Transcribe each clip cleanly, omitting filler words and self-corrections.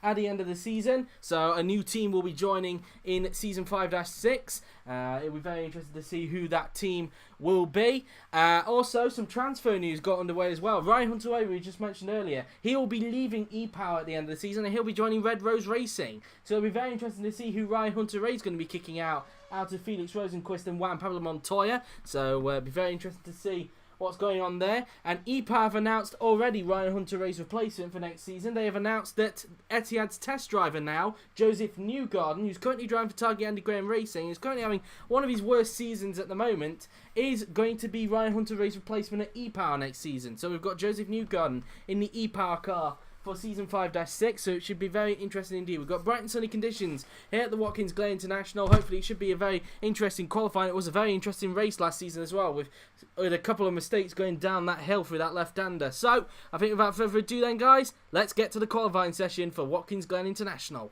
at the end of the season. So a new team will be joining in Season 5-6. It'll be very interesting to see who that team will be. Also, some transfer news got underway as well. Ryan Hunter-Reay, we just mentioned earlier, he will be leaving E-Power at the end of the season and he'll be joining Red Rose Racing. So it'll be very interesting to see who Ryan Hunter-Reay is going to be kicking out of Felix Rosenquist and Juan Pablo Montoya. So it'll be very interesting to see what's going on there. And E-Power have announced already Ryan Hunter-Reay's replacement for next season. They have announced that Etihad's test driver now, Joseph Newgarden, who's currently driving for Target Andy Graham Racing, who's currently having one of his worst seasons at the moment, is going to be Ryan Hunter-Reay's replacement at E-Power next season. So we've got Joseph Newgarden in the E-Power car for Season 5-6, so it should be very interesting indeed. We've got bright and sunny conditions here at the Watkins Glen International. Hopefully it should be a very interesting qualifying. It was a very interesting race last season as well, with a couple of mistakes going down that hill through that left-hander. So, I think without further ado then, guys, let's get to the qualifying session for Watkins Glen International.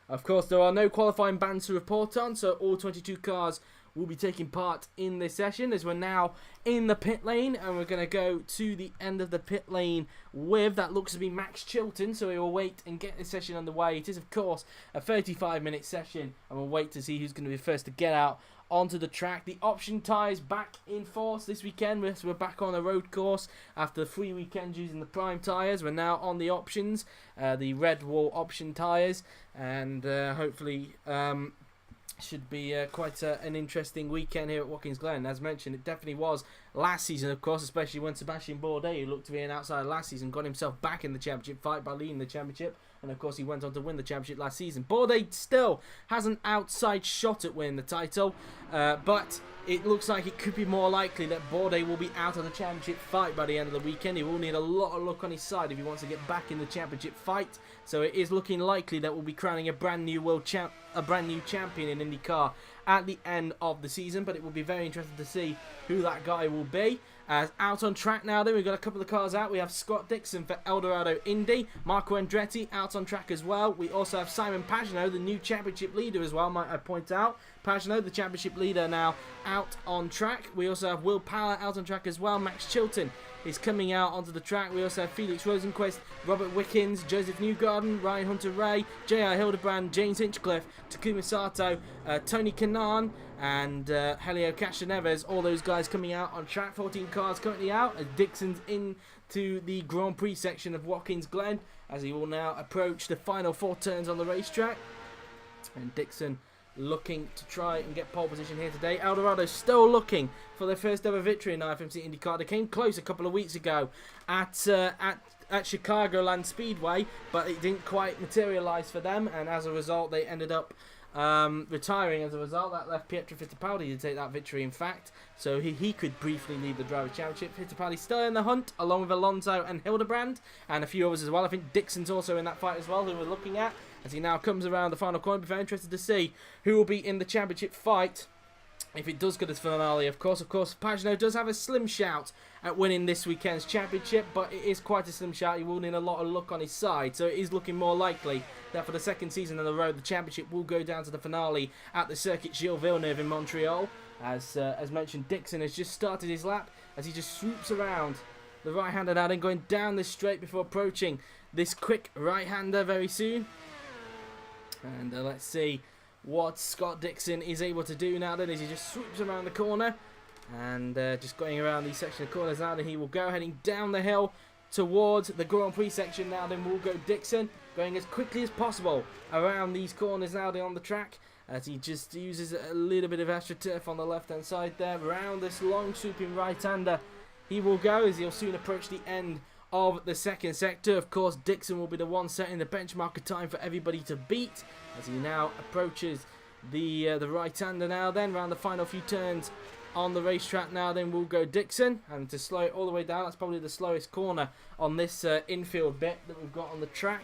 Of course, there are no qualifying bans to report on, so all 22 cars will be taking part in this session, as we're now in the pit lane, and we're going to go to the end of the pit lane with, that looks to be Max Chilton, so we will wait and get this session underway. It is, of course, a 35-minute session, and we'll wait to see who's going to be first to get out onto the track. The option tyres back in force this weekend. We're back on a road course after 3 weekends using the prime tyres. We're now on the options, the red wall option tyres, and hopefully should be quite an interesting weekend here at Watkins Glen. As mentioned, it definitely was last season, of course, especially when Sebastian Bourdais, who looked to be an outsider last season, got himself back in the championship fight by leading the championship. And of course, he went on to win the championship last season. Bourdais still has an outside shot at winning the title, but it looks like it could be more likely that Bourdais will be out of the championship fight by the end of the weekend. He will need a lot of luck on his side if he wants to get back in the championship fight. So it is looking likely that we'll be crowning a brand new champion in IndyCar at the end of the season. But it will be very interesting to see who that guy will be. Out on track now then, we've got a couple of cars out. We have Scott Dixon for Eldorado Indy, Marco Andretti out on track as well. We also have Simon Pagenaud, the new championship leader as well, might I point out. Pagenaud, the championship leader, now out on track. We also have Will Power out on track as well. Max Chilton is coming out onto the track. We also have Felix Rosenquist, Robert Wickens, Joseph Newgarden, Ryan Hunter-Reay, J.R. Hildebrand, James Hinchcliffe, Takuma Sato, Tony Kanaan, and Helio Castroneves. All those guys coming out on track. 14 cars currently out as Dixon's into the Grand Prix section of Watkins Glen, as he will now approach the final 4 turns on the racetrack. And Dixon looking to try and get pole position here today. Eldorado still looking for their first ever victory in IFMC IndyCar. They came close a couple of weeks ago at Chicagoland Speedway, but it didn't quite materialise for them, and as a result they ended up retiring. As a result, that left Pietro Fittipaldi to take that victory, in fact, so he could briefly lead the Drivers' Championship. Fittipaldi still in the hunt, along with Alonso and Hildebrand, and a few others as well. I think Dixon's also in that fight as well, who we're looking at, as he now comes around the final corner. Be very interested to see who will be in the championship fight if it does go to the finale. Of course, Pagenaud does have a slim shout at winning this weekend's championship, but it is quite a slim shout. He will need a lot of luck on his side, so it is looking more likely that for the second season in a row, the championship will go down to the finale at the Circuit Gilles Villeneuve in Montreal. As mentioned, Dixon has just started his lap as he just swoops around the right-hander now, then going down this straight before approaching this quick right-hander very soon. And let's see what Scott Dixon is able to do now then, as he just swoops around the corner and just going around these section of corners now. Then he will go heading down the hill towards the Grand Prix section now. Then we'll go Dixon going as quickly as possible around these corners now then on the track, as he just uses a little bit of extra turf on the left hand side there. Around this long swooping right-hander he will go, as he'll soon approach the end of the second sector. Of course, Dixon will be the one setting the benchmark of time for everybody to beat, as he now approaches the right-hander now then, around the final few turns on the racetrack now. Then we'll go Dixon, and to slow it all the way down, that's probably the slowest corner on this infield bit that we've got on the track,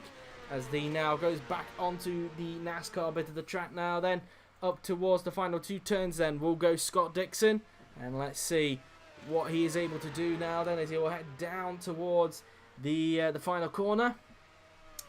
as he now goes back onto the NASCAR bit of the track now then, up towards the final 2 turns. Then we'll go Scott Dixon, and let's see what he is able to do now then, as he will head down towards the final corner.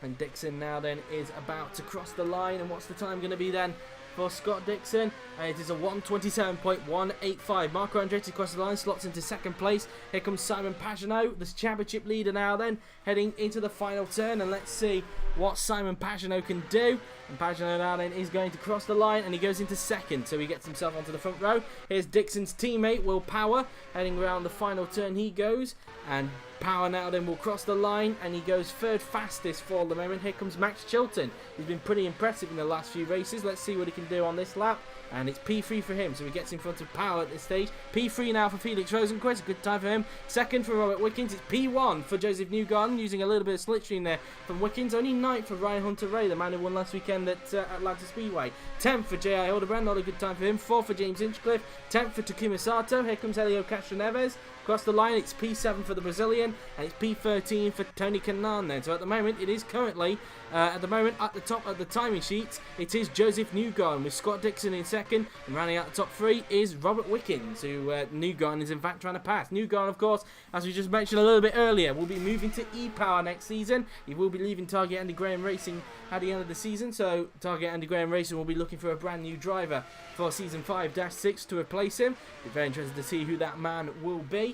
And Dixon now then is about to cross the line, and what's the time going to be then for Scott Dixon, and it is a 1:27.185. Marco Andretti across the line, slots into second place. Here comes Simon Pagenaud, the championship leader now then, heading into the final turn, and let's see what Simon Pagenaud can do. And Pagenaud now then is going to cross the line, and he goes into second, so he gets himself onto the front row. Here's Dixon's teammate, Will Power, heading around the final turn he goes, and Power now then will cross the line, and he goes third fastest for the moment. Here comes Max Chilton. He's been pretty impressive in the last few races. Let's see what he can do on this lap. And it's P3 for him, so he gets in front of Power at this stage. P3 now for Felix Rosenquist, a good time for him. Second for Robert Wickens. It's P1 for Joseph Newgarden, using a little bit of slipstream there from Wickens. Only 9th for Ryan Hunter-Reay, the man who won last weekend at Atlanta Speedway. 10th for J.I. Hildebrand, not a good time for him. 4th for James Hinchcliffe. 10th for Takuma Sato. Here comes Helio Castroneves. Across the line, it's P7 for the Brazilian, and it's P13 for Tony Kanaan then. So at the moment, it is currently, at the top of the timing sheets, it is Joseph Newgarden with Scott Dixon in second, and rounding out the top 3 is Robert Wickens, who Newgarden is in fact trying to pass. Newgarden, of course, as we just mentioned a little bit earlier, will be moving to E-Power next season. He will be leaving Target Andy Graham Racing at the end of the season, so Target Andy Graham Racing will be looking for a brand new driver for season 5-6 to replace him. Be very interested to see who that man will be.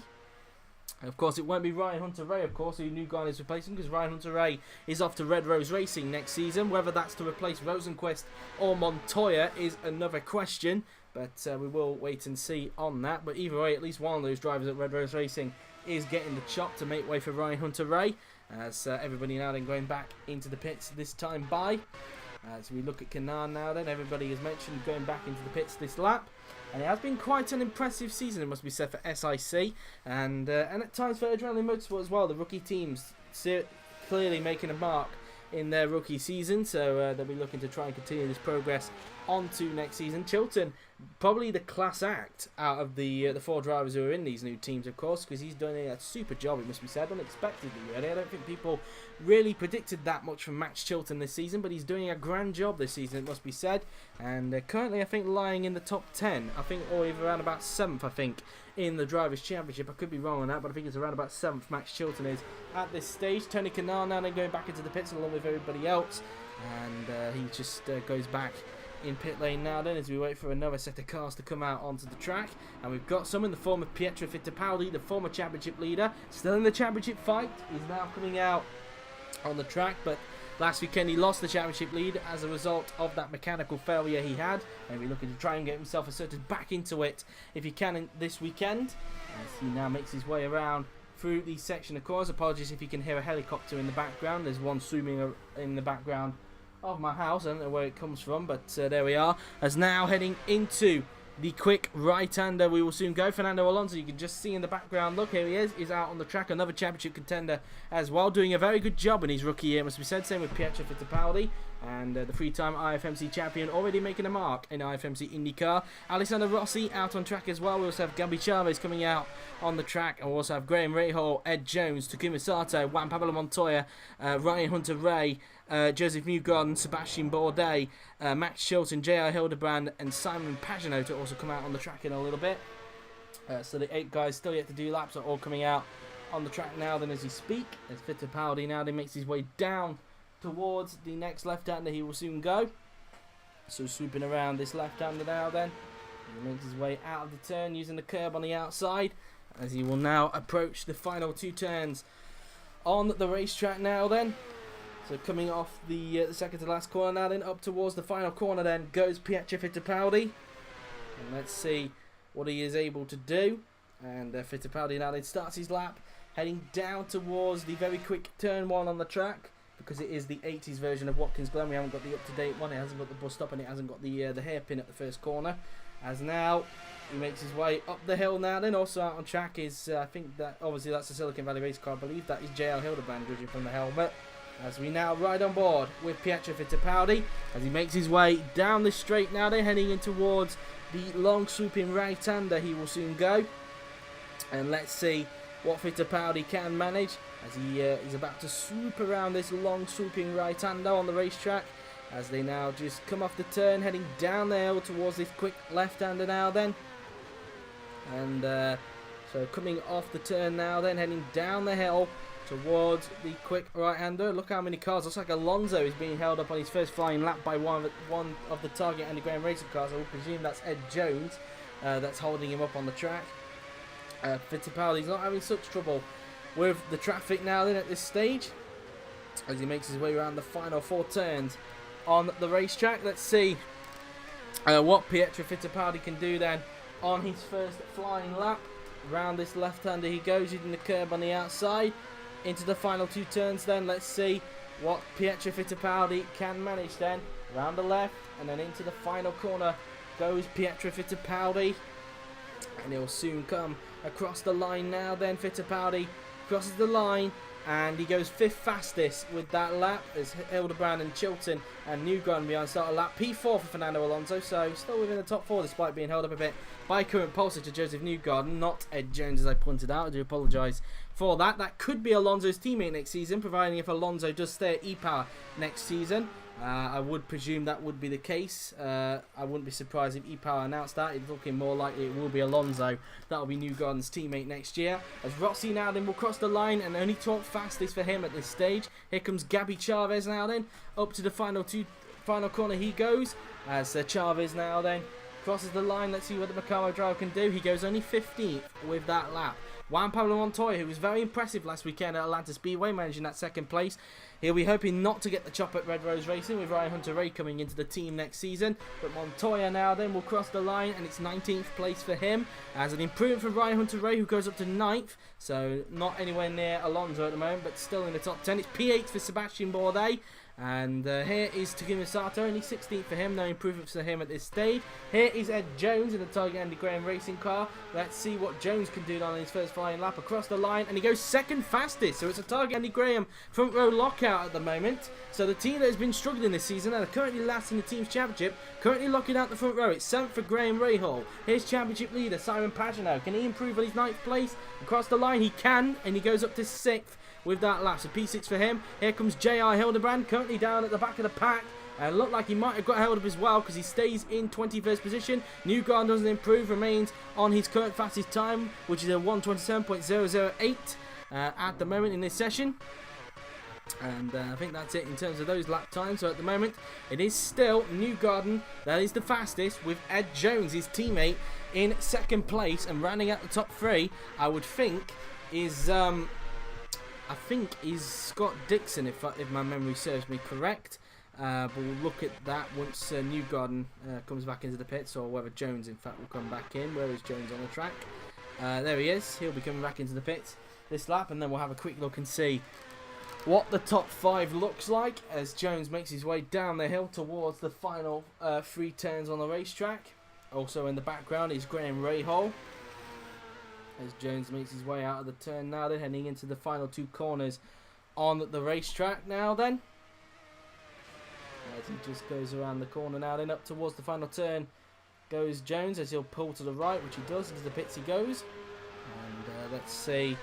Of course, it won't be Ryan Hunter-Reay, of course, who Newgarden is replacing, because Ryan Hunter-Reay is off to Red Rose Racing next season. Whether that's to replace Rosenquist or Montoya is another question, but we will wait and see on that. But either way, at least one of those drivers at Red Rose Racing is getting the chop to make way for Ryan Hunter-Reay, as everybody now then going back into the pits this time by. As we look at Kanaan now then, everybody has mentioned going back into the pits this lap. And it has been quite an impressive season, it must be said, for SIC, and at times for Adrenaline Motorsport as well. The rookie teams clearly making a mark in their rookie season, so they'll be looking to try and continue this progress on to next season. Chilton, probably the class act out of the 4 drivers who are in these new teams, of course, because he's doing a super job, it must be said, unexpectedly really. I don't think people really predicted that much from Max Chilton this season, but he's doing a grand job this season, it must be said, and currently I think lying in the top 10, I think, or even around about 7th, I think, in the Drivers' Championship. I could be wrong on that, but I think it's around about 7th Max Chilton is at this stage. Tony Kanaan now then going back into the pits along with everybody else, and he just goes back in pit lane now then as we wait for another set of cars to come out onto the track. And we've got some in the form of Pietro Fittipaldi, the former championship leader, still in the championship fight. He's now coming out on the track, but last weekend he lost the championship lead as a result of that mechanical failure he had, and we're looking to try and get himself asserted back into it if he can this weekend, as he now makes his way around through the section of course. Apologies if you can hear a helicopter in the background. There's one zooming in the background of my house. I don't know where it comes from, but there we are. As now heading into the quick right-hander, we will soon go. Fernando Alonso, you can just see in the background. Look, here he is. He's out on the track. Another championship contender as well, doing a very good job in his rookie year, must be said. Same with Pietro Fittipaldi. And the 3-time IFMC champion already making a mark in IFMC IndyCar. Alessandro Rossi out on track as well. We also have Gabi Chavez coming out on the track. And we also have Graham Rahal, Ed Jones, Takuma Sato, Juan Pablo Montoya, Ryan Hunter-Reay, Joseph Newgarden, Sebastian Bourdais, Max Chilton, J.I. Hildebrand, and Simon Pagenaud to also come out on the track in a little bit. So the 8 guys still yet to do laps are all coming out on the track now then as we speak. As Fittipaldi now then makes his way down towards the next left-hander he will soon go. So swooping around this left-hander now then. He makes his way out of the turn using the curb on the outside, as he will now approach the final 2 turns on the racetrack now then. So coming off the second to last corner now then, up towards the final corner then goes Pietro Fittipaldi. And let's see what he is able to do. And Fittipaldi now then starts his lap, heading down towards the very quick turn 1 on the track, because it is the 80s version of Watkins Glen. We haven't got the up-to-date one. It hasn't got the bus stop, and it hasn't got the hairpin at the first corner. As now he makes his way up the hill now then. Also out on track is, I think that, obviously that's the Silicon Valley race car, I believe that is J.L. Hildebrand judging from the helmet. As we now ride on board with Pietro Fittipaldi, as he makes his way down the straight now then, heading in towards the long swooping right-hander he will soon go. And let's see what Fittipaldi can manage, as he is about to swoop around this long swooping right-hander on the racetrack, as they now just come off the turn, heading down the hill towards this quick left-hander now then. And so coming off the turn now then, heading down the hill towards the quick right-hander. Look how many cars. Looks like Alonso is being held up on his first flying lap by one of the target Andy Graham racing cars. I would presume that's Ed Jones that's holding him up on the track. Fittipaldi's not having such trouble with the traffic now then at this stage, as he makes his way around the final 4 turns on the racetrack. Let's see what Pietro Fittipaldi can do then on his first flying lap. Round this left-hander he goes, using the curb on the outside. Into the final 2 turns then. Let's see what Pietro Fittipaldi can manage then. Round the left and then into the final corner goes Pietro Fittipaldi. And he'll soon come across the line now then. Fittipaldi crosses the line and he goes 5th fastest with that lap, as Hildebrand and Chilton and Newgarden behind start a lap. P4 for Fernando Alonso, so still within the top 4 despite being held up a bit by current pole sitter Joseph Newgarden, not Ed Jones as I pointed out. I do apologise for that. That could be Alonso's teammate next season, providing if Alonso does stay at E-Power next season. I would presume that would be the case. I wouldn't be surprised if E-Power announced that. It's looking more likely it will be Alonso. That will be Newgarden's teammate next year. As Rossi now then will cross the line, and only 12th fastest for him at this stage. Here comes Gabby Chavez now then. Up to the final corner he goes. As Chavez now then crosses the line. Let's see what the Macaro driver can do. He goes only 15th with that lap. Juan Pablo Montoya, who was very impressive last weekend at Atlanta Speedway, managing that 2nd place. He'll be hoping not to get the chop at Red Rose Racing, with Ryan Hunter-Reay coming into the team next season. But Montoya now then will cross the line, and it's 19th place for him. As an improvement from Ryan Hunter-Reay, who goes up to 9th. So not anywhere near Alonso at the moment, but still in the top 10. It's P8 for Sebastian Bourdais. And here is Takuma Sato, only 16th for him, no improvements for him at this stage. Here is Ed Jones in the Target Andy Graham racing car. Let's see what Jones can do on his first flying lap across the line, and he goes 2nd fastest. So it's a Target Andy Graham front row lockout at the moment. So the team that has been struggling this season and are currently last in the team's championship, currently locking out the front row. It's 7th for Graham Rahal. Here's championship leader Simon Pagenaud. Can he improve on his 9th place? Across the line he can, and he goes up to 6th. With that lap, so P6 for him. Here comes J.R. Hildebrand, currently down at the back of the pack. And looked like he might have got held up as well, because he stays in 21st position. Newgarden doesn't improve, remains on his current fastest time, which is a 1:27.008 at the moment in this session. And I think that's it in terms of those lap times. So at the moment, it is still Newgarden that is the fastest, with Ed Jones, his teammate, in 2nd place. And rounding out the top 3, I would think, is Scott Dixon, if my memory serves me correct. But we'll look at that once Newgarden comes back into the pits, or whether Jones, in fact, will come back in. Where is Jones on the track? There he is. He'll be coming back into the pits this lap, and then we'll have a quick look and see what the top 5 looks like as Jones makes his way down the hill towards the final 3 turns on the racetrack. Also in the background is Graham Rahal, as Jones makes his way out of the turn now then, heading into the final 2 corners on the racetrack now then. As he just goes around the corner now then, up towards the final turn goes Jones, as he'll pull to the right, which he does. Into the pits he goes. And let's see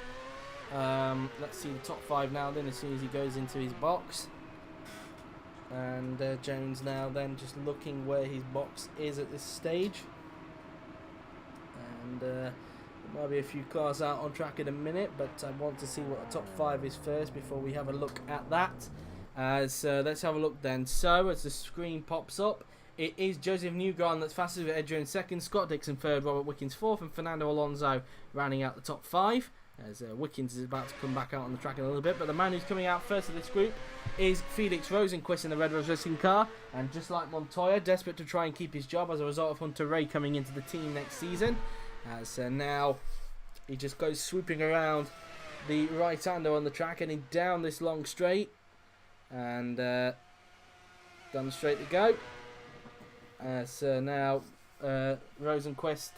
the top 5 now then, as soon as he goes into his box. And Jones now then just looking where his box is at this stage. And there might be a few cars out on track in a minute, but I want to see what the top 5 is first before we have a look at that. So let's have a look then. So as the screen pops up, it is Joseph Newgarden that's fastest with Ed Jones 2nd, Scott Dixon 3rd, Robert Wickens 4th, and Fernando Alonso rounding out the top 5. As Wickens is about to come back out on the track in a little bit. But the man who's coming out first of this group is Felix Rosenqvist in the Red Rose Racing car. And just like Montoya, desperate to try and keep his job as a result of Hunter-Reay coming into the team next season. As now he just goes swooping around the right-hander on the track, heading down this long straight. And down the straight to go. As now Rosenqvist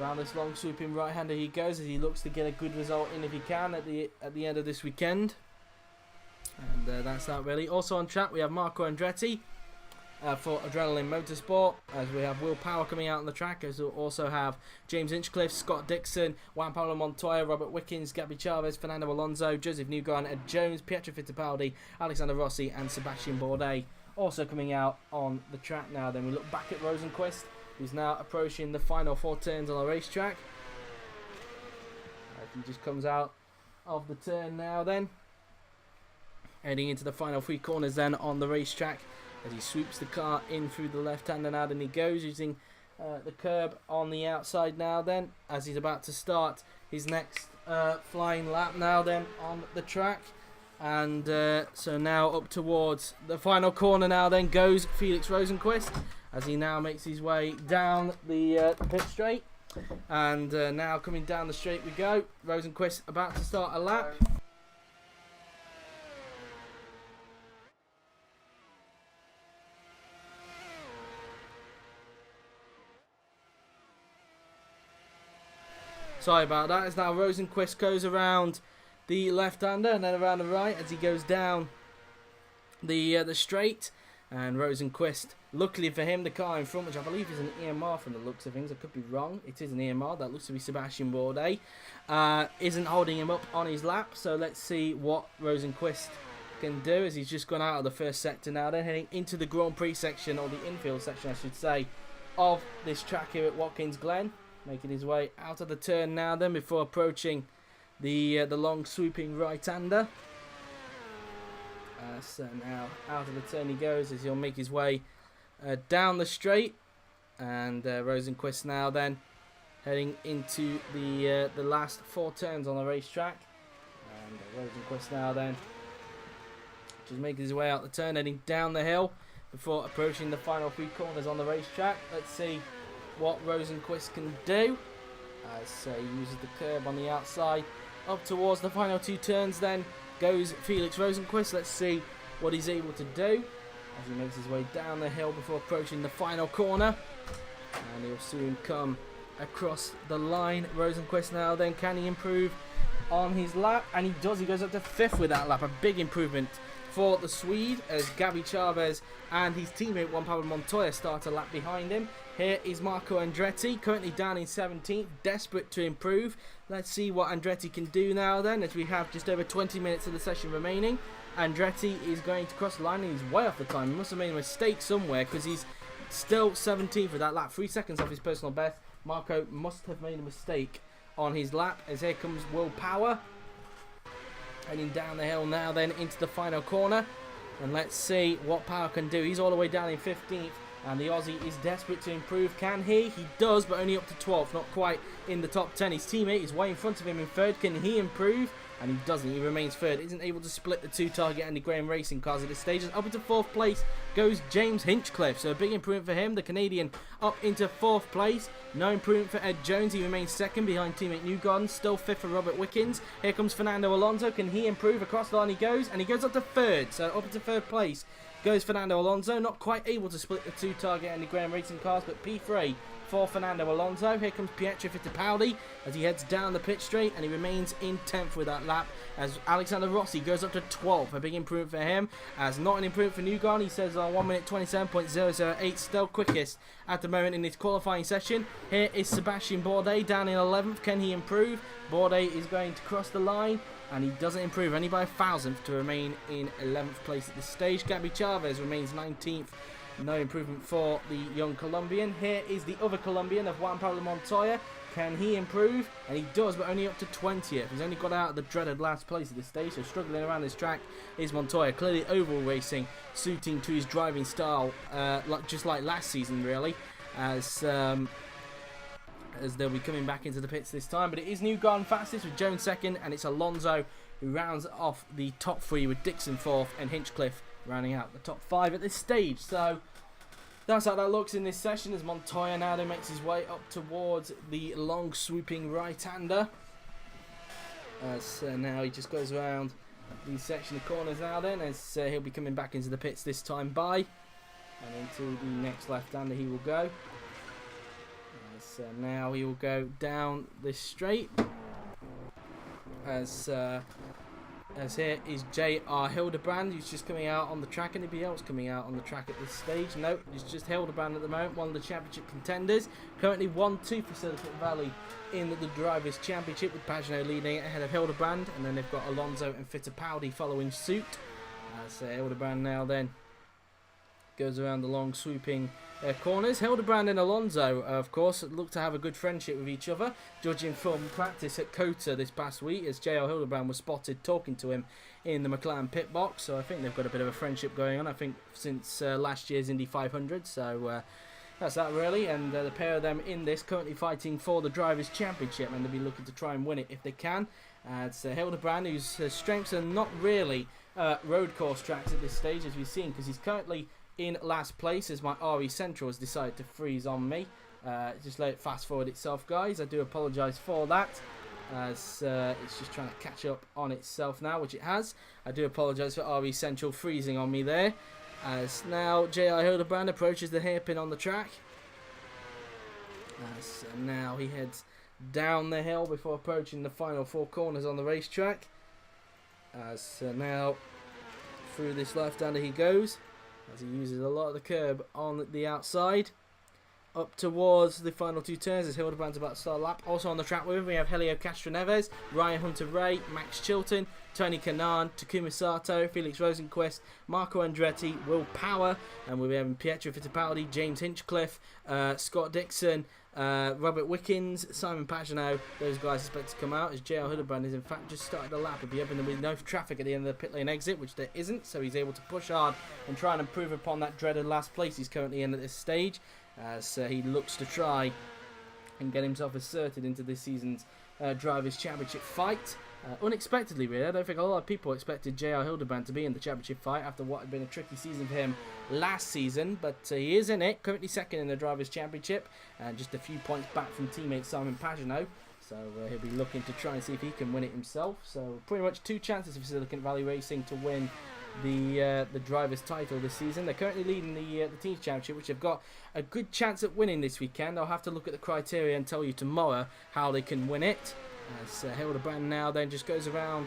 around this long swooping right-hander he goes, as he looks to get a good result in if he can at the end of this weekend. And that's that really. Also on track we have Marco Andretti for Adrenaline Motorsport, as we have Will Power coming out on the track, as we'll also have James Inchcliffe, Scott Dixon, Juan Pablo Montoya, Robert Wickens, Gabby Chavez, Fernando Alonso, Joseph Newgarden, Ed Jones, Pietro Fittipaldi, Alexander Rossi and Sebastian Bourdais also coming out on the track now. Then we look back at Rosenqvist, who's now approaching the final 4 turns on the racetrack. He just comes out of the turn now then. Heading into the final 3 corners then on the racetrack as he swoops the car in through the left-hander now, and he goes using the curb on the outside now then, as he's about to start his next flying lap now then on the track. And so now up towards the final corner now then goes Felix Rosenqvist as he now makes his way down the pit straight. And now coming down the straight we go. Rosenqvist about to start a lap. Sorry about that, as now Rosenqvist goes around the left-hander and then around the right as he goes down the straight. And Rosenqvist, luckily for him, the car in front, which I believe is an EMR from the looks of things, I could be wrong, it is an EMR, that looks to be Sebastian Bourdais, isn't holding him up on his lap. So let's see what Rosenqvist can do as he's just gone out of the first sector now, then heading into the Grand Prix section, or the infield section I should say, of this track here at Watkins Glen. Making his way out of the turn now then before approaching the long swooping right-hander. So now out of the turn he goes as he'll make his way down the straight. And Rosenqvist now then heading into the last 4 turns on the racetrack. And Rosenqvist now then just making his way out the turn, heading down the hill before approaching the final 3 corners on the racetrack. Let's see what Rosenqvist can do as he uses the curb on the outside. Up towards the final 2 turns then goes Felix Rosenqvist. Let's see what he's able to do as he makes his way down the hill before approaching the final corner, and he'll soon come across the line. Rosenqvist now then, can he improve on his lap? And he does. He goes up to 5th with that lap, a big improvement for the Swede as Gabby Chavez and his teammate Juan Pablo Montoya start a lap behind him. Here is Marco Andretti, currently down in 17th, desperate to improve. Let's see what Andretti can do now then, as we have just over 20 minutes of the session remaining. Andretti is going to cross the line and he's way off the time. He must have made a mistake somewhere because he's still 17th with that lap, 3 seconds off his personal best. Marco must have made a mistake on his lap as here comes Will Power. Heading down the hill now then into the final corner. And let's see what Power can do. He's all the way down in 15th. And the Aussie is desperate to improve. Can he? He does, but only up to 12th. Not quite in the top 10. His teammate is way in front of him in 3rd. Can he improve? And he doesn't. He remains 3rd. Isn't able to split the 2 Target Andy Graham Racing cars at this stage. Up into 4th place goes James Hinchcliffe. So a big improvement for him. The Canadian up into 4th place. No improvement for Ed Jones. He remains 2nd behind teammate Newgarden. Still 5th for Robert Wickens. Here comes Fernando Alonso. Can he improve? Across the line he goes. And he goes up to 3rd. So up into 3rd place goes Fernando Alonso. Not quite able to split the 2 Target Andy Graham Racing cars, but P3 for Fernando Alonso. Here comes Pietro Fittipaldi as he heads down the pit straight, and he remains in 10th with that lap as Alexander Rossi goes up to 12th. A big improvement for him, as not an improvement for Newgarden. He says 1 minute 27.008, still quickest at the moment in this qualifying session. Here is Sebastian Bourdais down in 11th. Can he improve? Bourdais is going to cross the line, and he doesn't improve, only by 1,000th to remain in 11th place at this stage. Gabby Chavez remains 19th. No improvement for the young Colombian. Here is the other Colombian of Juan Pablo Montoya. Can he improve? And he does, but only up to 20th. He's only got out of the dreaded last place at this stage, so struggling around this track is Montoya. Clearly oval racing, suiting to his driving style, just like last season, really, as they'll be coming back into the pits this time. But it is Newgarden fastest with Jones 2nd, and it's Alonso who rounds off the top 3 with Dixon 4th and Hinchcliffe rounding out the top 5 at this stage. So that's how that looks in this session as Montoya now makes his way up towards the long swooping right-hander. So now he just goes around the section of corners now then, as he'll be coming back into the pits this time by, and into the next left-hander he will go. So now he will go down this straight as here is J.R. Hildebrand, who's just coming out on the track. Anybody else coming out on the track at this stage? No, it's just Hildebrand at the moment, one of the championship contenders. Currently 1-2 for Silicon Valley in the Drivers' Championship, with Pagenaud leading ahead of Hildebrand. And then they've got Alonso and Fittipaldi following suit. So Hildebrand now then goes around the long swooping corners. Hildebrand and Alonso, of course, look to have a good friendship with each other, judging from practice at Cota this past week, as JL Hildebrand was spotted talking to him in the McLaren pit box. So I think they've got a bit of a friendship going on, I think, since last year's Indy 500. So that's that really, and the pair of them in this currently fighting for the Drivers' Championship, and they'll be looking to try and win it if they can. It's Hildebrand, whose strengths are not really road course tracks at this stage, as we've seen, because he's currently in last place, as my RE Central has decided to freeze on me. Just let it fast forward itself, guys. I do apologise for that, as it's just trying to catch up on itself now, which it has. I do apologise for RE Central freezing on me there, as now J.I. Hildebrand approaches the hairpin on the track. As now he heads down the hill before approaching the final 4 corners on the racetrack. As now through this left-hander he goes, as he uses a lot of the curb on the outside. Up towards the final 2 turns as Hildebrand's about to start a lap. Also on the track with him we have Helio Castroneves, Ryan Hunter-Ray, Max Chilton, Tony Kanaan, Takuma Sato, Felix Rosenqvist, Marco Andretti, Will Power, and we're having Pietro Fittipaldi, James Hinchcliffe, Scott Dixon, Robert Wickens, Simon Pagenaud. Those guys expect to come out, as JL Hildebrand is in fact just started a lap. He'll be opening with no traffic at the end of the pit lane exit, which there isn't, so he's able to push hard and try and improve upon that dreaded last place he's currently in at this stage, as he looks to try and get himself asserted into this season's Drivers' Championship fight. Unexpectedly, really. I don't think a lot of people expected J.R. Hildebrand to be in the championship fight after what had been a tricky season for him last season, but he is in it, currently second in the Drivers' Championship, and just a few points back from teammate Simon Pagenaud. So he'll be looking to try and see if he can win it himself. So pretty much 2 chances for Silicon Valley Racing to win the drivers' title this season. They're currently leading the team's championship, which have got a good chance at winning this weekend. I'll have to look at the criteria and tell you tomorrow how they can win it. As Hildebrand now then just goes around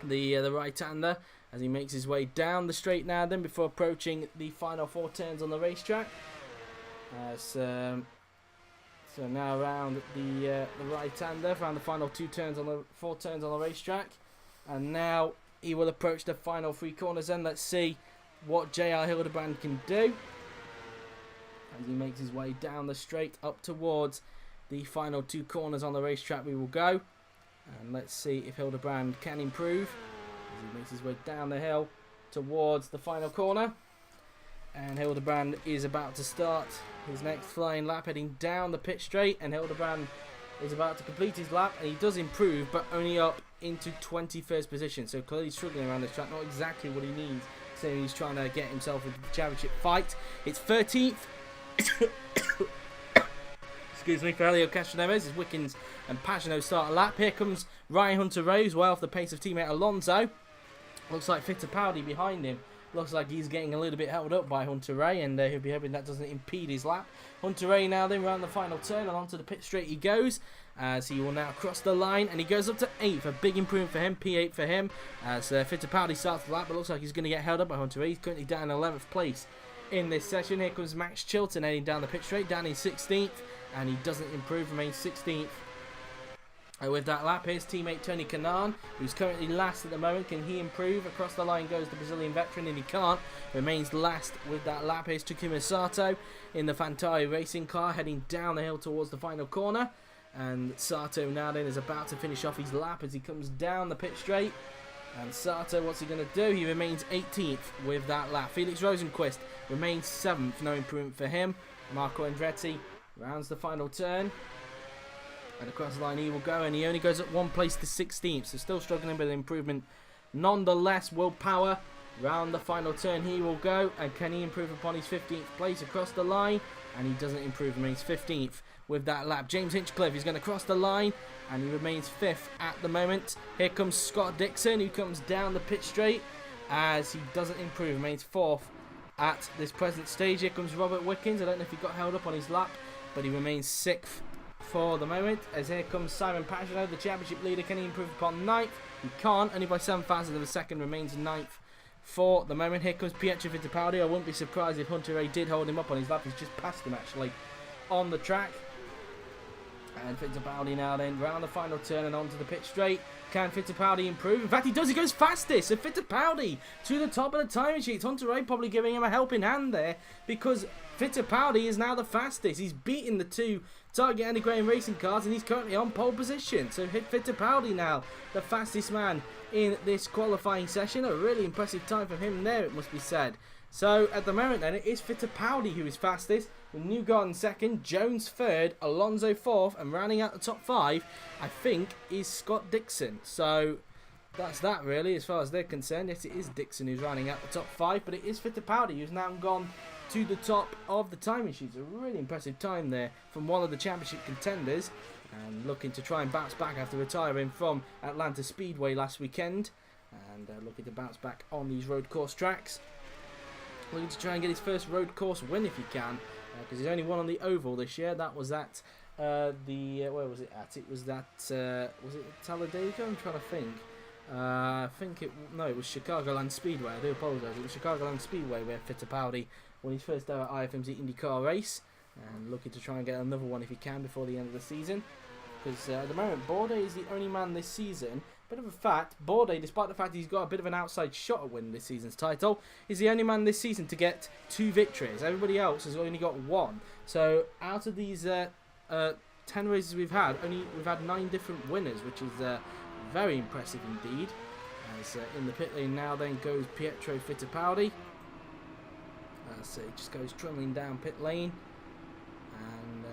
the right-hander as he makes his way down the straight now then before approaching the final 4 turns on the racetrack. So now around the right-hander, around the final 4 turns on the racetrack, and now he will approach the final 3 corners. Then let's see what J.R. Hildebrand can do as he makes his way down the straight up towards the final 2 corners on the racetrack. We will go, and let's see if Hildebrand can improve as he makes his way down the hill towards the final corner. And Hildebrand is about to start his next flying lap, heading down the pit straight, and Hildebrand is about to complete his lap, and he does improve, but only up into 21st position, so clearly struggling around this track, not exactly what he needs, so he's trying to get himself into the championship fight. It's 13th excuse me, for Helio Castroneves as Wickens and Pagenaud start a lap. Here comes Ryan Hunter-Ray, well off the pace of teammate Alonso. Looks like Fittipaldi behind him. Looks like he's getting a little bit held up by Hunter-Ray, and he'll be hoping that doesn't impede his lap. Hunter-Ray now then round the final turn, and onto the pit straight he goes, as he will now cross the line, and he goes up to 8th, a big improvement for him, P8 for him, as Fittipaldi starts the lap, but looks like he's going to get held up by Hunter-Ray. He's currently down in 11th place in this session. Here comes Max Chilton heading down the pit straight, down in 16th, and he doesn't improve, remains 16th. With that lap, here's teammate Tony Kanaan, who's currently last at the moment. Can he improve? Across the line goes the Brazilian veteran, and he can't. Remains last with that lap. Here's Takuma Sato in the Fantari racing car, heading down the hill towards the final corner. And Sato now then is about to finish off his lap as he comes down the pit straight. And Sato, what's he going to do? He remains 18th with that lap. Felix Rosenqvist remains 7th, no improvement for him. Marco Andretti rounds the final turn, and across the line he will go, and he only goes up 1 place to 16th, so still struggling with improvement nonetheless. Will Power round the final turn he will go, and can he improve upon his 15th place across the line? And he doesn't improve, remains 15th with that lap. James Hinchcliffe is going to cross the line, and he remains 5th at the moment. Here comes Scott Dixon, who comes down the pit straight as he doesn't improve, remains 4th at this present stage. Here comes Robert Wickens. I don't know if he got held up on his lap, but he remains 6th for the moment. As here comes Simon Pagenaud, the championship leader. Can he improve upon 9th? He can't, only by 7 thousandths of a second, remains 9th for the moment. Here comes Pietro Fittipaldi. I wouldn't be surprised if Hunter-Ray did hold him up on his lap. He's just passed him actually on the track. And Fittipaldi now then round the final turn and onto the pit straight. Can Fittipaldi improve? In fact, he does. He goes fastest. So Fittipaldi to the top of the timing sheet. Hunter-Reay probably giving him a helping hand there, because Fittipaldi is now the fastest. He's beaten the two Target Andy Graham racing cars, and he's currently on pole position. So Fittipaldi now the fastest man in this qualifying session. A really impressive time from him there, it must be said. So at the moment then, it is Fittipaldi who is fastest, with Newgarden second, Jones third, Alonso fourth, and rounding out the top five, I think, is Scott Dixon. So that's that really, as far as they're concerned. Yes, it is Dixon who's rounding out the top five, but it is Fittipaldi who's now gone to the top of the timing sheets. A really impressive time there from one of the championship contenders, and looking to try and bounce back after retiring from Atlanta Speedway last weekend, and looking to bounce back on these road course tracks. Looking to try and get his first road course win if he can, because he's only won on the oval this year. That was at where was it at? It was that was it Talladega? I'm trying to think. It was Chicagoland Speedway. I do apologise. It was Chicagoland Speedway where Fittipaldi won his first ever IFMC IndyCar race, and looking to try and get another one if he can before the end of the season. Because at the moment, Bourdais is the only man this season. Bit of a fact, Bourdais, despite the fact he's got a bit of an outside shot at winning this season's title, is the only man this season to get 2 victories. Everybody else has only got 1. So out of these 10 races we've had, we've had 9 different winners, which is very impressive indeed. As in the pit lane now then goes Pietro Fittipaldi. So he just goes trundling down pit lane, and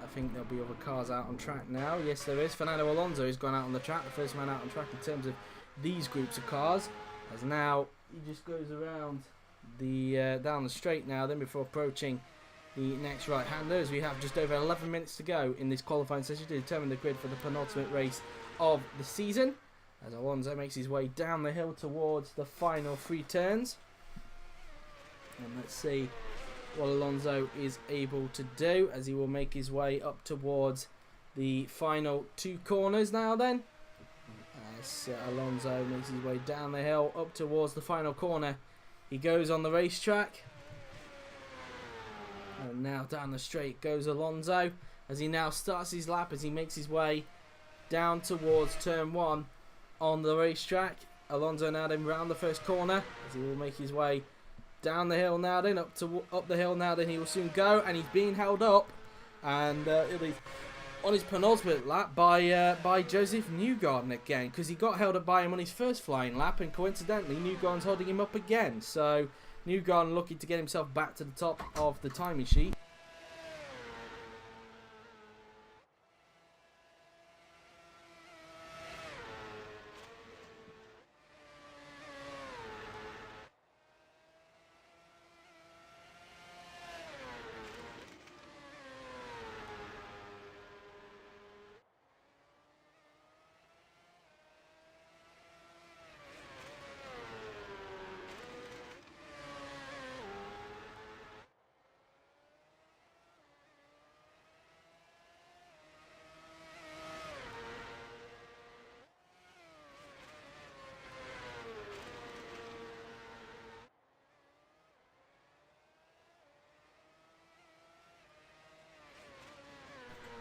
I think there'll be other cars out on track now. Yes, there is. Fernando Alonso has gone out on the track, the first man out on track in terms of these groups of cars. As now he just goes around the down the straight now, then before approaching the next right-hander, as we have just over 11 minutes to go in this qualifying session to determine the grid for the penultimate race of the season. As Alonso makes his way down the hill towards the final 3 turns. And let's see what Alonso is able to do, as he will make his way up towards the final 2 corners now then. As Alonso makes his way down the hill up towards the final corner, he goes on the racetrack. And now down the straight goes Alonso, as he now starts his lap, as he makes his way down towards turn 1 on the racetrack. Alonso now then round the first corner, as he will make his way down the hill now then, up the hill now then. He will soon go, and he's being held up, and he'll be on his penultimate lap by Joseph Newgarden again, because he got held up by him on his first flying lap, and coincidentally Newgarden's holding him up again. So Newgarden looking to get himself back to the top of the timing sheet.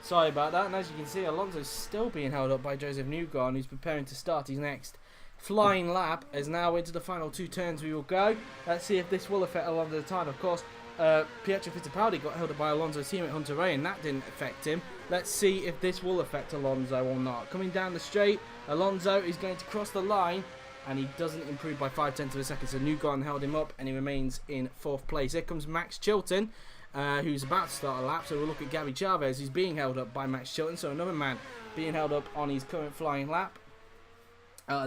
Sorry about that, and as you can see, Alonso's still being held up by Joseph Newgarden, who's preparing to start his next flying lap. As now into the final 2 turns we will go. Let's see if this will affect Alonso's time. Of course, Pietro Fittipaldi got held up by Alonso's teammate Hunter-Reay, and that didn't affect him. Let's see if this will affect Alonso or not. Coming down the straight, Alonso is going to cross the line, and he doesn't improve by 0.5 of a second. So Newgarden held him up, and he remains in 4th place. Here comes Max Chilton, who's about to start a lap. So we'll look at Gabby Chavez, who's being held up by Max Chilton. So another man being held up on his current flying lap.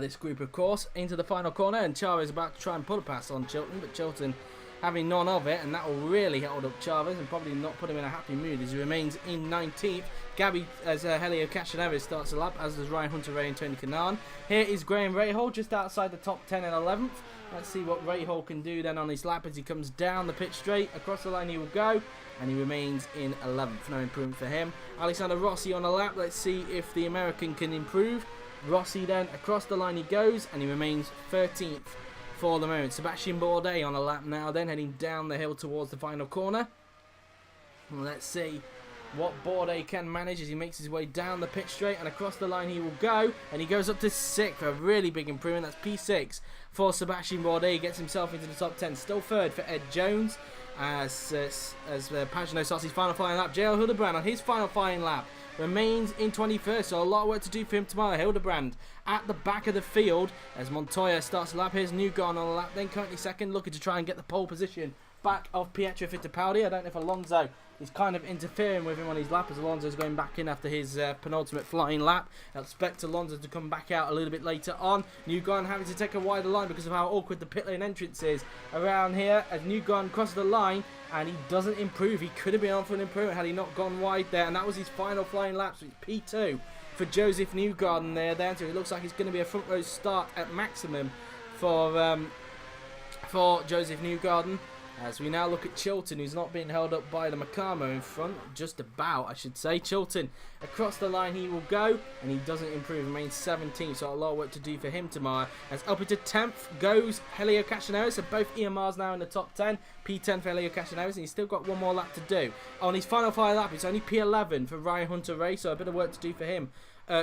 This group, of course, into the final corner, and Chavez about to try and put a pass on Chilton, but Chilton having none of it, and that will really hold up Chavez and probably not put him in a happy mood, as he remains in 19th. Gabby, as Helio Castroneves starts a lap, as does Ryan Hunter-Reay and Tony Kanaan. Here is Graham Rahal, just outside the top 10 and 11th. Let's see what Rahal can do then on his lap as he comes down the pit straight. Across the line he will go, and he remains in 11th. No improvement for him. Alessandro Rossi on the lap. Let's see if the American can improve. Rossi then, across the line he goes, and he remains 13th for the moment. Sebastian Bourdais on a lap now then, heading down the hill towards the final corner. And let's see what Bourdais can manage as he makes his way down the pit straight, and across the line he will go, and he goes up to 6th, a really big improvement. That's P6 for Sebastian Bourdais. He gets himself into the top 10, still 3rd for Ed Jones as Pagenaud starts his final flying lap. JL Hildebrand on his final flying lap remains in 21st, so a lot of work to do for him tomorrow. Hildebrand at the back of the field as Montoya starts the lap. Here's Newgarden on the lap, then currently 2nd, looking to try and get the pole position back of Pietro Fittipaldi. I don't know if Alonso is kind of interfering with him on his lap as Alonso's going back in after his penultimate flying lap. I expect Alonso to come back out a little bit later on. Newgarden having to take a wider line because of how awkward the pit lane entrance is around here as Newgarden crosses the line and he doesn't improve. He could have been on for an improvement had he not gone wide there, and that was his final flying lap, so it's P2 for Joseph Newgarden there. So it looks like it's going to be a front row start at maximum for Joseph Newgarden. As we now look at Chilton, who's not being held up by the Macamo in front, just about, I should say. Chilton, across the line he will go, and he doesn't improve, remains 17th, so a lot of work to do for him tomorrow. As up into 10th goes Helio Castroneves, so both EMRs now in the top 10. P10 for Helio Castroneves, and he's still got one more lap to do. On his final lap, it's only P11 for Ryan Hunter-Reay, so a bit of work to do for him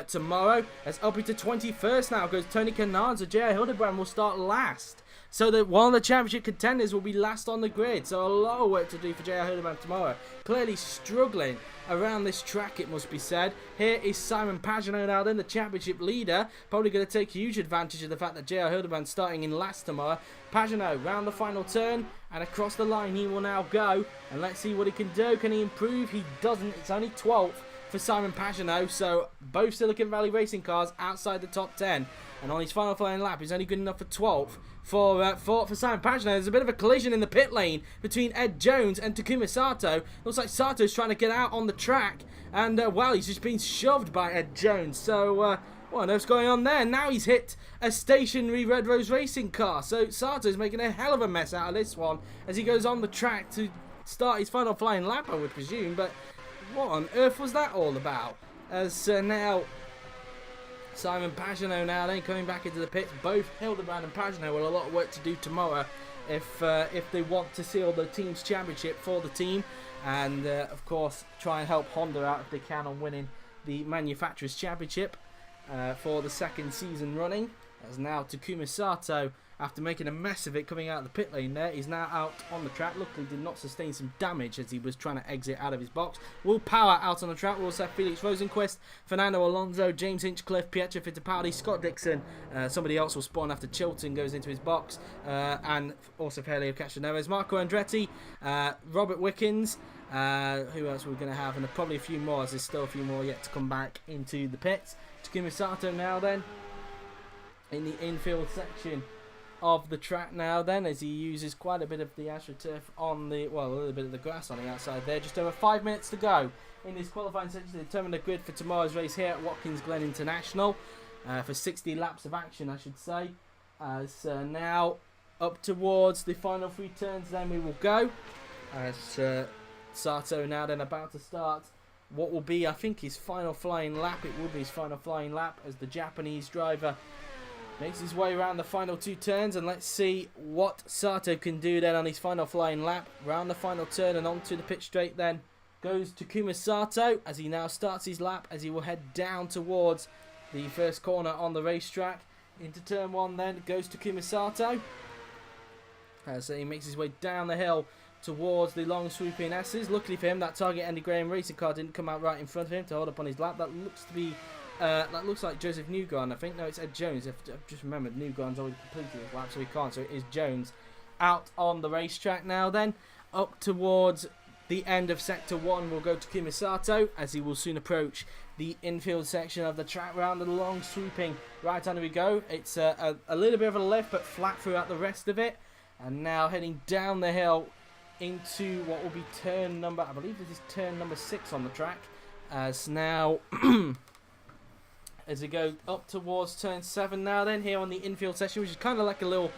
tomorrow. As up into 21st now goes Tony Kanaan, so J.R. Hildebrand will start last. So that one of the championship contenders will be last on the grid. So a lot of work to do for J.R. Hildebrand tomorrow. Clearly struggling around this track, it must be said. Here is Simon Pagenaud now then, the championship leader. Probably going to take huge advantage of the fact that J.R. Hildebrand starting in last tomorrow. Pagenaud round the final turn and across the line he will now go. And let's see what he can do. Can he improve? He doesn't. It's only 12th for Simon Pagenaud. So both Silicon Valley racing cars outside the top 10. And on his final flying lap, he's only good enough for 12th. For Simon Pagenaud, there's a bit of a collision in the pit lane between Ed Jones and Takuma Sato. Looks like Sato's trying to get out on the track, and well, he's just been shoved by Ed Jones. So what on earth's going on there? Now he's hit a stationary Red Rose racing car. So Sato's making a hell of a mess out of this one as he goes on the track to start his final flying lap, I would presume. But what on earth was that all about? As now Simon Pagenaud now then coming back into the pits. Both Hildebrand and Pagenaud will have a lot of work to do tomorrow if they want to seal the team's championship for the team, and of course try and help Honda out if they can on winning the manufacturers championship for the 2nd season running. As now Takuma Sato, after making a mess of it coming out of the pit lane there, he's now out on the track. Luckily did not sustain some damage as he was trying to exit out of his box. Will Power out on the track. We'll also have Felix Rosenquist, Fernando Alonso, James Hinchcliffe, Pietro Fittipaldi, Scott Dixon. Somebody else will spawn after Chilton goes into his box. And also Helio Castroneves, Marco Andretti, Robert Wickens. Who else we're going to have? And probably a few more, as there's still a few more yet to come back into the pits. Takuma Sato now then in the infield section of the track now then, as he uses quite a bit of the AstroTurf on the, well, a little bit of the grass on the outside there. Just over 5 minutes to go in this qualifying section to determine the grid for tomorrow's race here at Watkins Glen International for 60 laps of action, I should say. As now up towards the final 3 turns then we will go, as Sato now then about to start what will be, I think, his final flying lap. It will be his final flying lap as the Japanese driver makes his way around the final 2 turns, and let's see what Sato can do then on his final flying lap. Round the final turn and onto the pit straight then goes Takuma Sato as he now starts his lap, as he will head down towards the first corner on the racetrack. Into turn 1 then goes Takuma Sato as he makes his way down the hill towards the long swooping S's. Luckily for him, that Target Andy Graham racing car didn't come out right in front of him to hold up on his lap. That looks to be that looks like Joseph Newgarden, I think. No, it's Ed Jones. I've just remembered Newgarden's already completed his lap, so he can't. So it is Jones out on the racetrack now then. Up towards the end of Sector 1 will go to Takuma Sato, as he will soon approach the infield section of the track. Round the long swooping right under we go. It's a little bit of a lift, but flat throughout the rest of it. And now heading down the hill into what will be turn number, I believe this is turn number 6 on the track. As now as we go up towards turn 7 now then, here on the infield section, which is kind of like a little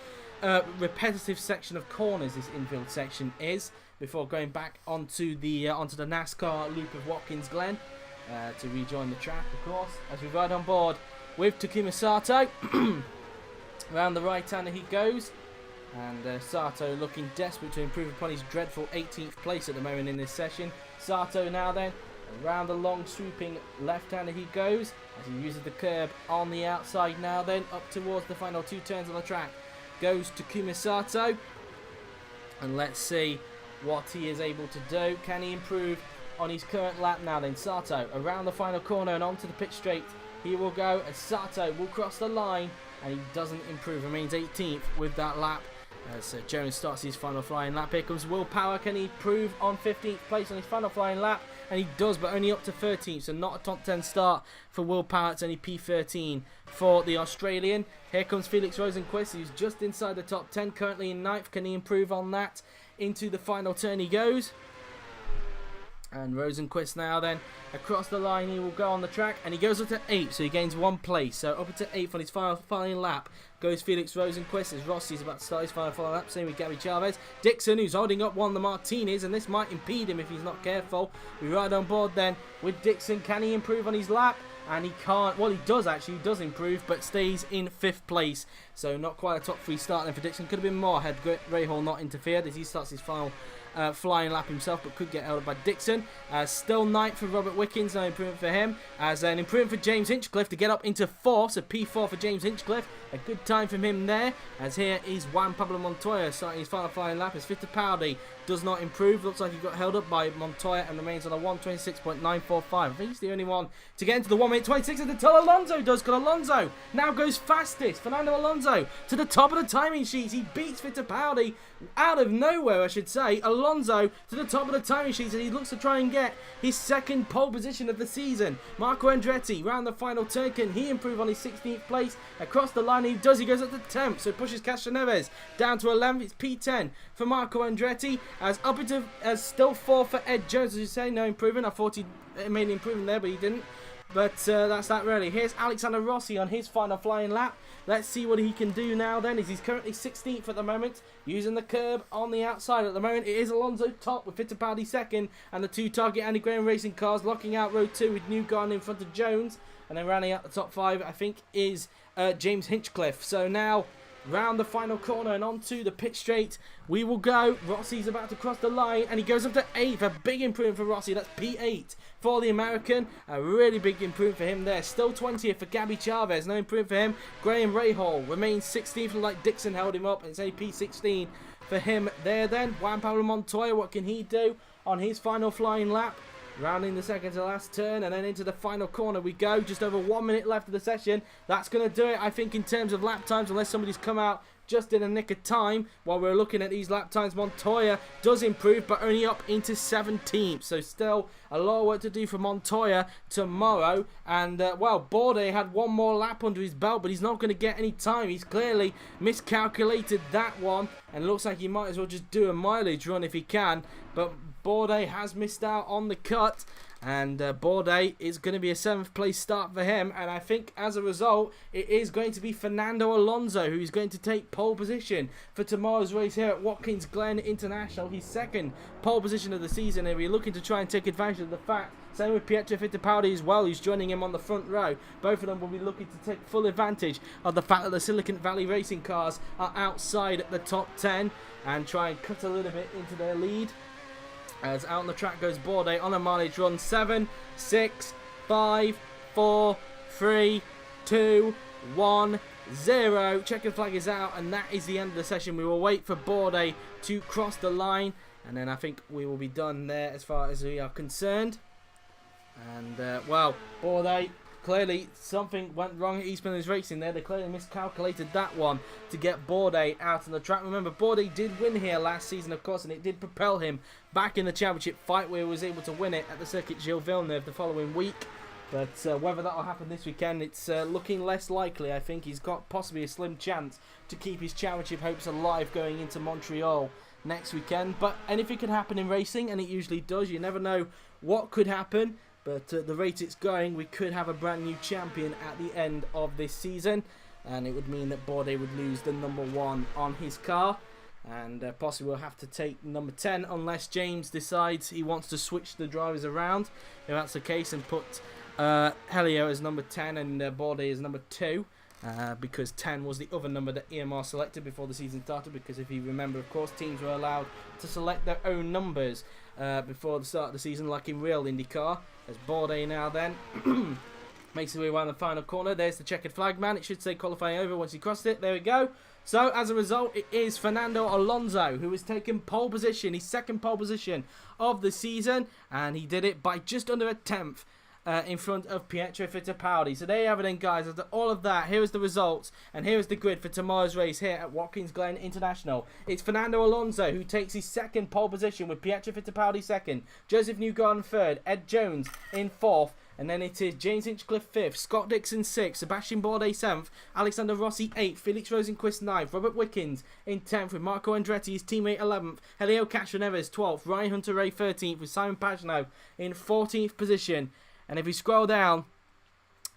repetitive section of corners, this infield section is, before going back onto the NASCAR loop of Watkins Glen to rejoin the track, of course, as we ride on board with Takuma Sato. Round the right hander he goes, and Sato looking desperate to improve upon his dreadful 18th place at the moment in this session. Sato now then Around the long sweeping left-hander he goes as he uses the curb on the outside now, then up towards the final 2 turns on the track. Goes to Kumisato, and let's see what he is able to do. Can he improve on his current lap now then? Sato around the final corner and onto the pit straight. He will go as Sato will cross the line, and he doesn't improve, remains 18th with that lap. As Jones starts his final flying lap. Here comes Will Power. Can he improve on 15th place on his final flying lap? And he does, but only up to 13th, so not a top 10 start for Will Power. It's only P13 for the Australian. Here comes Felix Rosenqvist, who's just inside the top 10, currently in 9th. Can he improve on that? Into the final turn he goes. And Rosenqvist now then, across the line he will go on the track, and he goes up to 8th, so he gains 1 place. So up to 8th on his final lap goes Felix Rosenqvist as Rossi's about to start his final lap, same with Gabby Chavez. Dixon, who's holding up one of the Martinez, and this might impede him if he's not careful. We ride on board then with Dixon. Can he improve on his lap? And he can't. Well, he does actually. He does improve, but stays in 5th place. So not quite a top 3 start then for Dixon. Could have been more had Rahal not interfered as he starts his final flying lap himself, but could get held up by Dixon. Still 9th for Robert Wickens, no improvement for him. As an improvement for James Hinchcliffe to get up into 4th, so P4 for James Hinchcliffe. A good time from him there, as here is Juan Pablo Montoya starting his final flying lap as Fittipaldi does not improve. Looks like he got held up by Montoya and remains on a 1:26.945. I think he's the only one to get into the 1:26 until Alonso does, because Alonso now goes fastest. Fernando Alonso to the top of the timing sheets. He beats Fittipaldi out of nowhere, I should say. Alonso to the top of the timing sheets, and he looks to try and get his 2nd pole position of the season. Marco Andretti round the final turn. Can he improve on his 16th place? Across the line he does. He goes up to 10th, so pushes Castroneves down to 11th. It's P10 for Marco Andretti. As up into still 4 for Ed Jones, as you say, no improvement. I thought he made an improvement there, but he didn't. But that's that really. Here's Alexander Rossi on his final flying lap. Let's see what he can do now then, as he's currently 16th at the moment, using the curb on the outside at the moment. It is Alonso top with Fittipaldi 2nd, and the 2 Target Andy Graham racing cars locking out row 2 with Newgarden in front of Jones. And then rounding out the top 5, I think, is James Hinchcliffe. So now round the final corner and onto the pit straight we will go. Rossi's about to cross the line, and he goes up to 8th. A big improvement for Rossi. That's P8 for the American. A really big improvement for him there. Still 20th for Gabby Chavez. No improvement for him. Graham Rahal remains 16th, like Dixon held him up, and it's only P16 for him there then. Juan Pablo Montoya, what can he do on his final flying lap? Rounding the second to last turn, and then into the final corner we go. Just over 1 minute left of the session. That's going to do it, I think, in terms of lap times, unless somebody's come out just in a nick of time. While we're looking at these lap times, Montoya does improve, but only up into 17th. So still a lot of work to do for Montoya tomorrow. And, well, Bourdais had 1 more lap under his belt, but he's not going to get any time. He's clearly miscalculated that one, and looks like he might as well just do a mileage run if he can. But Bourdais has missed out on the cut, and Bourdais is going to be a 7th place start for him, and I think as a result it is going to be Fernando Alonso who is going to take pole position for tomorrow's race here at Watkins Glen International, his 2nd pole position of the season, and we're looking to try and take advantage of the fact, same with Pietro Fittipaldi as well, who's joining him on the front row. Both of them will be looking to take full advantage of the fact that the Silicon Valley racing cars are outside the top 10 and try and cut a little bit into their lead. As out on the track goes Bourdais on a mileage run. 7, 6, 5, 4, 3, 2, 1, 0. Checkered flag is out, and that is the end of the session. We will wait for Bourdais to cross the line, and then I think we will be done there as far as we are concerned. And, well, Bourdais, clearly something went wrong at East Midlands Racing there. They clearly miscalculated that one to get Bourdais out on the track. Remember, Bourdais did win here last season, of course, and it did propel him back in the championship fight where he was able to win it at the Circuit Gilles Villeneuve the following week. But whether that will happen this weekend, it's looking less likely. I think he's got possibly a slim chance to keep his championship hopes alive going into Montreal next weekend. But anything can happen in racing, and it usually does. You never know what could happen. But the rate it's going, we could have a brand new champion at the end of this season. And it would mean that Bourdais would lose the number 1 on his car. And possibly will have to take number 10 unless James decides he wants to switch the drivers around. If that's the case, and put Helio as number 10 and Bourdais as number 2. Because 10 was the other number that EMR selected before the season started. Because if you remember, of course, teams were allowed to select their own numbers. before the start of the season, like in real IndyCar. There's Bourdais now then. Makes his way around the final corner. There's the checkered flag man. It should say qualifying over once he crossed it. There we go. So, as a result, it is Fernando Alonso who has taken pole position. His second pole position of the season. And he did it by just under a tenth in front of Pietro Fittipaldi. So, there you have it then, guys. After all of that, here is the results. And here is the grid for tomorrow's race here at Watkins Glen International. It's Fernando Alonso who takes his second pole position with Pietro Fittipaldi second. Joseph Newgarden third. Ed Jones in fourth. And then it is James Hinchcliffe 5th, Scott Dixon 6th, Sebastian Bourdais 7th, Alexander Rossi 8th, Felix Rosenquist 9th, Robert Wickens in 10th with Marco Andretti, his teammate 11th, Helio Castroneves 12th, Ryan Hunter-Reay 13th with Simon Pagenaud in 14th position. And if we scroll down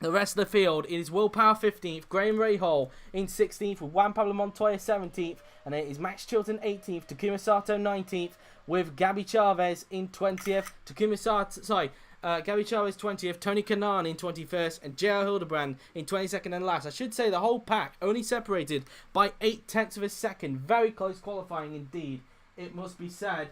the rest of the field, it is Will Power 15th, Graham Rahal in 16th with Juan Pablo Montoya 17th, and it is Max Chilton 18th, Takuma Sato 19th with Gabby Chavez in 20th, Gabby Chavez 20th, Tony Kanaan in 21st, and J.R. Hildebrand in 22nd and last. I should say the whole pack only separated by 0.8 of a second. Very close qualifying indeed, it must be said.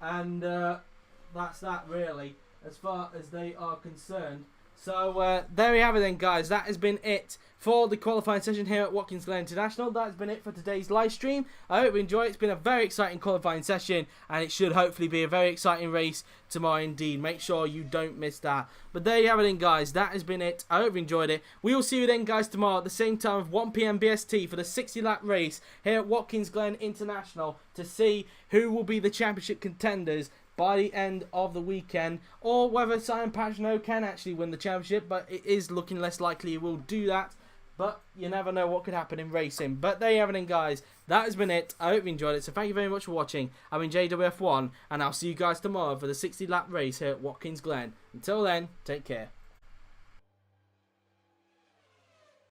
And that's that really, as far as they are concerned. So there we have it then, guys. That has been it for the qualifying session here at Watkins Glen International. That has been it for today's live stream. I hope you enjoyed it. It's been a very exciting qualifying session, and it should hopefully be a very exciting race tomorrow indeed. Make sure you don't miss that. But there you have it then, guys. That has been it. I hope you enjoyed it. We will see you then, guys, tomorrow at the same time of 1 PM BST for the 60-lap race here at Watkins Glen International to see who will be the championship contenders by the end of the weekend, or whether Simon Pagenaud can actually win the championship, but it is looking less likely he will do that. But you never know what could happen in racing. But there you have it then, guys. That has been it. I hope you enjoyed it. So thank you very much for watching. I've been JWF1, and I'll see you guys tomorrow for the 60-lap race here at Watkins Glen. Until then, take care.